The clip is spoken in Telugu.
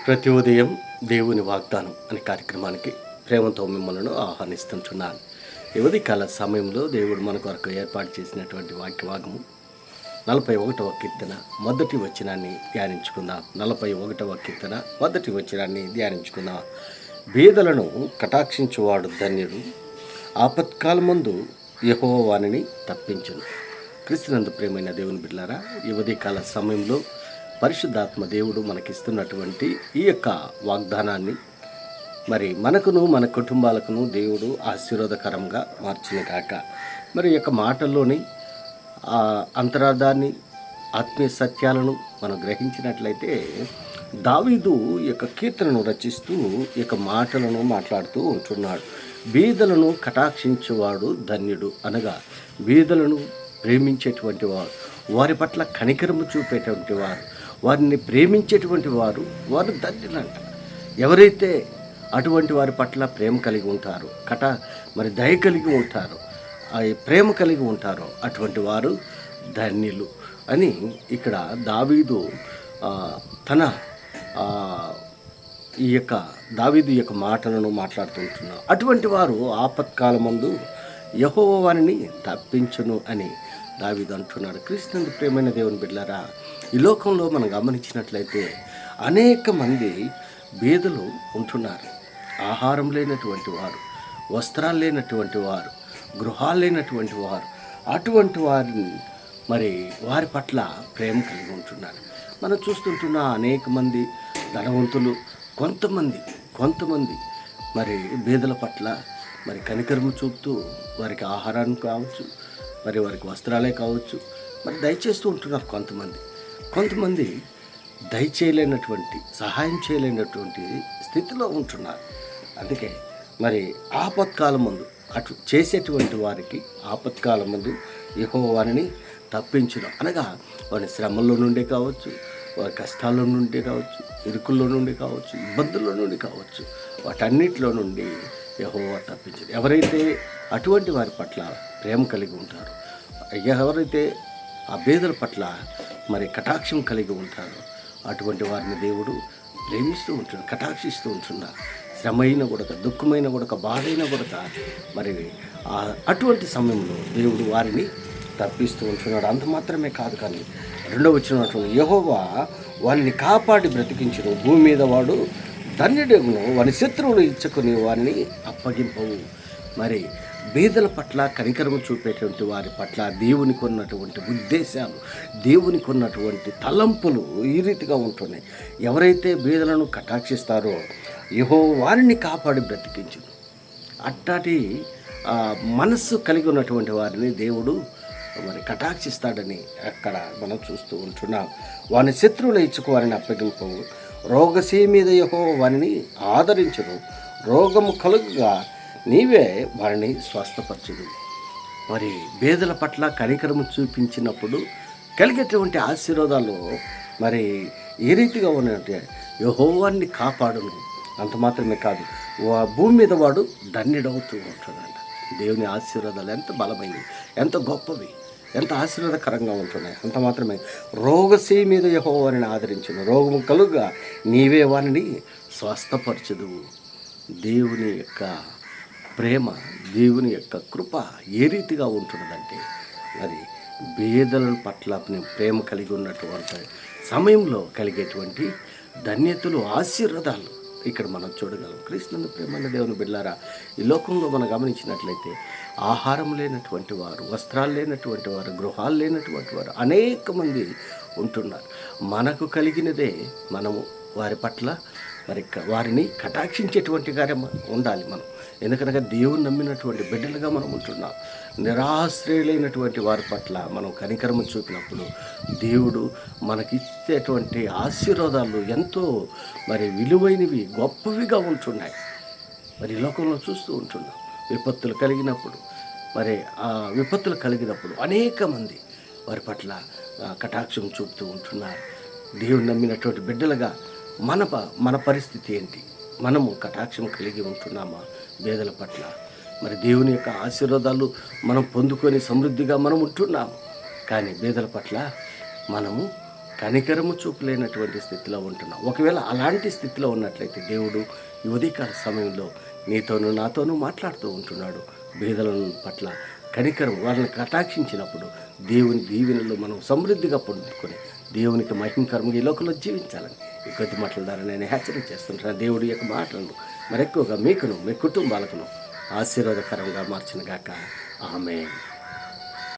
ప్రతి ఉదయం దేవుని వాగ్దానం అనే కార్యక్రమానికి ప్రేమతో మిమ్మల్ని ఆహ్వానిస్తుంటున్నాను. యువతి కాల సమయంలో దేవుడు మన కొరకు ఏర్పాటు చేసినటువంటి వాక్యభాగము 41వ కీర్తన మొదటి వచనాన్ని ధ్యానించుకుందాం. 41వ కీర్తన మొదటి వచనాన్ని ధ్యానించుకుందాం. బీదలను కటాక్షించువాడు ధన్యుడు, ఆపత్కాలమందు యెహోవా వానిని తప్పించును. క్రీస్తునందు ప్రియమైన దేవుని బిడ్డలారా, యువతి కాల సమయంలో పరిశుద్ధాత్మ దేవుడు మనకిస్తున్నటువంటి ఈ యొక్క వాగ్దానాన్ని మరి మనకును మన కుటుంబాలకును దేవుడు ఆశీర్వాదకరంగా మార్చిన కాక మరి యొక్క మాటల్లోని అంతరార్థాన్ని ఆత్మీయ సత్యాలను మనం గ్రహించినట్లయితే దావీదు ఈ యొక్క కీర్తనను రచిస్తూ ఈ యొక్క మాటలను మాట్లాడుతూ ఉంటున్నాడు. బీదలను కటాక్షించేవాడు ధన్యుడు అనగా బీదలను ప్రేమించేటువంటి వారు, వారి పట్ల కనికరము చూపేటువంటి వారు, వారిని ప్రేమించేటువంటి వారు ధన్యులంట. ఎవరైతే అటువంటి వారి పట్ల ప్రేమ కలిగి ఉంటారో, మరి దయ కలిగి ఉంటారో, ప్రేమ కలిగి ఉంటారో అటువంటి వారు ధన్యులు అని ఇక్కడ దావీదు దావీదు యొక్క మాటలను మాట్లాడుతుంటున్నారు. అటువంటి వారు ఆపత్కాలమందు యెహోవా వారిని తప్పించును అని దావీదు అంటున్నాడు. క్రీస్తునందు ప్రియమైన దేవుని బిడ్డలారా, ఈ లోకంలో మనం గమనించినట్లయితే అనేక మంది బీదలు ఉంటున్నారు. ఆహారం లేనటువంటి వారు, వస్త్రాలు లేనటువంటి వారు, గృహాలు లేనటువంటి వారు, అటువంటి వారిని మరి వారి పట్ల ప్రేమ కలిగి ఉంటున్నారు. మనం చూస్తుంటున్న అనేక మంది ధనవంతులు కొంతమంది మరి బీదల పట్ల మరి కనికరము చూపుతూ వారికి ఆహారాన్ని కావచ్చు, మరి వారికి వస్త్రాలే కావచ్చు, మరి దయచేస్తూ ఉంటున్నారు. కొంతమంది దయచేయలేనటువంటి, సహాయం చేయలేనటువంటి స్థితిలో ఉంటున్నారు. అందుకే మరి ఆపత్కాలం ముందు అటు చేసేటువంటి వారికి ఆపత్కాలం ముందు యెహోవా వారిని తప్పించును అనగా వారి శ్రమల్లో నుండి కావచ్చు, వారి కష్టాల్లో నుండి కావచ్చు, ఇరుకుల్లో నుండి కావచ్చు, ఇబ్బందుల్లో నుండి కావచ్చు, వాటన్నిటిలో నుండి యెహోవా తప్పించును. ఎవరైతే అటువంటి వారి పట్ల ప్రేమ కలిగి ఉంటారో, ఎవరైతే ఆ బీదల పట్ల మరి కటాక్షం కలిగి ఉంటారో అటువంటి వారిని దేవుడు ప్రేమిస్తూ ఉంటున్నాడు, కటాక్షిస్తూ ఉంటున్నారు. శ్రమ అయినా కూడా, దుఃఖమైన కూడా, బాధ అయినా కూడా మరి అటువంటి సమయంలో దేవుడు వారిని తప్పిస్తూ ఉంటున్నాడు. అంత మాత్రమే కాదు, కానీ రెండవ వచనం యెహోవా వారిని కాపాడి బ్రతికించును, భూమి మీద వాడు ధన్యుడగును, వారి శత్రువులు ఇచ్చుకుని వారిని అప్పగింపవు. మరి బీదల పట్ల కనికరము చూపేటువంటి వారి పట్ల దేవునికి ఉన్నటువంటి ఉద్దేశాలు, దేవునికి ఉన్నటువంటి తలంపులు ఈ రీతిగా ఉంటున్నాయి. ఎవరైతే బీదలను కటాక్షిస్తారో యెహోవా వారిని కాపాడి బ్రతికించును. అట్టాటి మనస్సు కలిగి ఉన్నటువంటి వారిని దేవుడు మరి కటాక్షిస్తాడని అక్కడ మనం చూస్తూ ఉంటున్నాం. వారిని శత్రువులు ఇచ్చుకు వారిని అప్పగింపవు, రోగశీ మీద యెహోవా వారిని ఆదరించును, రోగము కలుగుగా నీవే వారిని స్వస్థపరచుడు. మరి బేదల పట్ల కనికరము చూపించినప్పుడు కలిగేటువంటి ఆశీర్వాదాలు మరి ఏ రీతిగా ఉన్నాయంటే యెహోవాని కాపాడును. అంత మాత్రమే కాదు, భూమి మీద వాడు ధన్యుడవుతూ ఉంటున్నాడు. దేవుని ఆశీర్వాదాలు ఎంత బలమైనవి, ఎంత గొప్పవి, ఎంత ఆశీర్వాదకరంగా ఉంటున్నాయి. అంత మాత్రమే రోగశీ మీద యెహోవా వారిని ఆదరించును, రోగము కలుగా నీవే వారిని స్వస్థపరచుదువు. దేవుని యొక్క ప్రేమ, దేవుని యొక్క కృప ఏ రీతిగా ఉంటున్నదంటే మరి బీదల పట్ల ప్రేమ కలిగి ఉన్నటువంటి సమయంలో కలిగేటువంటి ధన్యతలు, ఆశీర్వాదాలు ఇక్కడ మనం చూడగలం. క్రీస్తునందు ప్రేమైన దేవుని బిడ్డలారా, ఈ లోకంలో మనం గమనించినట్లయితే ఆహారం లేనటువంటి వారు, వస్త్రాలు లేనటువంటి వారు, గృహాలు లేనటువంటి వారు అనేక మంది ఉంటున్నారు. మనకు కలిగినదే మనము వారి పట్ల మరి వారిని కటాక్షించేటువంటి కార్యం ఉండాలి మనం. ఎందుకనగా దేవుని నమ్మినటువంటి బిడ్డలుగా మనం ఉంటున్నాం. నిరాశ్రయులైనటువంటి వారి పట్ల మనం కనికరము చూపినప్పుడు దేవుడు మనకిచ్చేటువంటి ఆశీర్వాదాలు ఎంతో మరి విలువైనవి, గొప్పవిగా ఉంటున్నాయి. మరి లోకంలో చూస్తూ ఉంటున్నాం. విపత్తులు కలిగినప్పుడు అనేక మంది వారి పట్ల కటాక్షం చూపుతూ ఉంటున్నారు. దేవుని నమ్మినటువంటి బిడ్డలుగా మన పరిస్థితి ఏంటి? మనము కటాక్షం కలిగి ఉంటున్నామా బేదల పట్ల? మరి దేవుని యొక్క ఆశీర్వాదాలు మనం పొందుకొని సమృద్ధిగా మనం ఉంటున్నాము, కానీ బేదల పట్ల మనము కనికరము చూపలేనటువంటి స్థితిలో ఉంటున్నాం. ఒకవేళ అలాంటి స్థితిలో ఉన్నట్లయితే దేవుడు ఈ ఉదయకాల సమయంలో నీతోనూ నాతోనూ మాట్లాడుతూ ఉంటున్నాడు. బీదల పట్ల కనికరం వాళ్ళని కటాక్షించినప్పుడు దేవుని దీవెనలు మనం సమృద్ధిగా పొందుకొని దేవునికి మహిమకరంగా ఈ లోకంలో జీవించాలని ఈ కొద్ది మాటల ద్వారా నేను హెచ్చరిక చేస్తుంటాను. దేవుడి యొక్క మాటలను మరెక్కువగా మీకును మీ కుటుంబాలకును ఆశీర్వాదకరంగా మార్చిన గాక. ఆమేన్.